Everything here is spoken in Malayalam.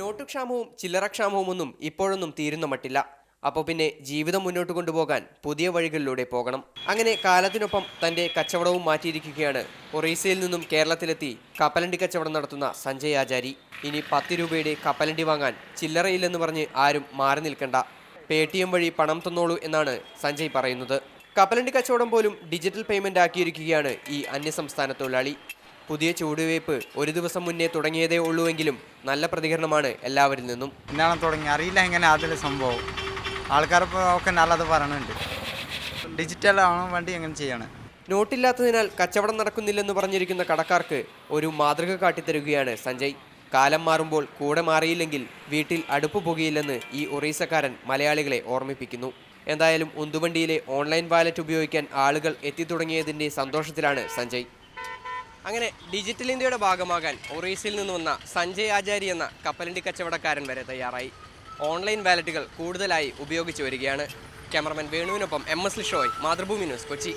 നോട്ടുക്ഷാമവും ചില്ലറക്ഷാമവും ഇപ്പോഴൊന്നും തീരുന്ന മട്ടില്ല. അപ്പോൾ പിന്നെ ജീവിതം മുന്നോട്ട് കൊണ്ടുപോകാൻ പുതിയ വഴികളിലൂടെ പോകണം. അങ്ങനെ കാലത്തിനൊപ്പം തന്റെ കച്ചവടവും മാറ്റിയിരിക്കുകയാണ് ഒറീസയിൽ നിന്നും കേരളത്തിലെത്തി കപ്പലണ്ടി കച്ചവടം നടത്തുന്ന സഞ്ജയ് ആചാരി. ഇനി 10 രൂപയുടെ കപ്പലണ്ടി വാങ്ങാൻ ചില്ലറയില്ലെന്ന് പറഞ്ഞ് ആരും മാറി നിൽക്കണ്ട, പേടിഎം വഴി പണം തന്നോളൂ എന്നാണ് സഞ്ജയ് പറയുന്നത്. കപ്പലണ്ടി കച്ചവടം പോലും ഡിജിറ്റൽ പേയ്മെന്റ് ആക്കിയിരിക്കുകയാണ് ഈ അന്യസംസ്ഥാന തൊഴിലാളി. പുതിയ ചൂടുവയ്പ് ഒരു ദിവസം മുന്നേ തുടങ്ങിയതേ ഉള്ളൂവെങ്കിലും നല്ല പ്രതികരണമാണ് എല്ലാവരിൽ നിന്നും. എന്നാണ് തുടങ്ങി അറിയില്ല, എങ്ങനെ അതിൽ സംഭവം ആൾക്കാരിപ്പോൾ ഒക്കെ നല്ലത് പറയുന്നുണ്ട്. ഡിജിറ്റൽ ആണോ വേണ്ടി എങ്ങനെ ചെയ്യണം. നോട്ടില്ലാത്തതിനാൽ കച്ചവടം നടക്കുന്നില്ലെന്ന് പറഞ്ഞിരിക്കുന്ന കടക്കാർക്ക് ഒരു മാതൃക കാട്ടിത്തരുകയാണ് സഞ്ജയ്. കാലം മാറുമ്പോൾ കൂടെ മാറിയില്ലെങ്കിൽ വീട്ടിൽ അടുപ്പ് പുകയില്ലെന്ന് ഈ ഒറീസക്കാരൻ മലയാളികളെ ഓർമ്മിപ്പിക്കുന്നു. എന്തായാലും ഉന്തുവണ്ടിയിലെ ഓൺലൈൻ വാലറ്റ് ഉപയോഗിക്കാൻ ആളുകൾ എത്തിത്തുടങ്ങിയതിൻ്റെ സന്തോഷത്തിലാണ് സഞ്ജയ്. അങ്ങനെ ഡിജിറ്റൽ ഇന്ത്യയുടെ ഭാഗമാകാൻ ഒറീസയിൽ നിന്ന് വന്ന സഞ്ജയ് ആചാരി എന്ന കപ്പലണ്ടി കച്ചവടക്കാരൻ വരെ തയ്യാറായി. ഓൺലൈൻ വാലറ്റുകൾ കൂടുതലായി ഉപയോഗിച്ചു വരികയാണ്. ക്യാമറമാൻ വേണുവിനൊപ്പം MS ലിഷോയ്, മാതൃഭൂമി ന്യൂസ്, കൊച്ചി.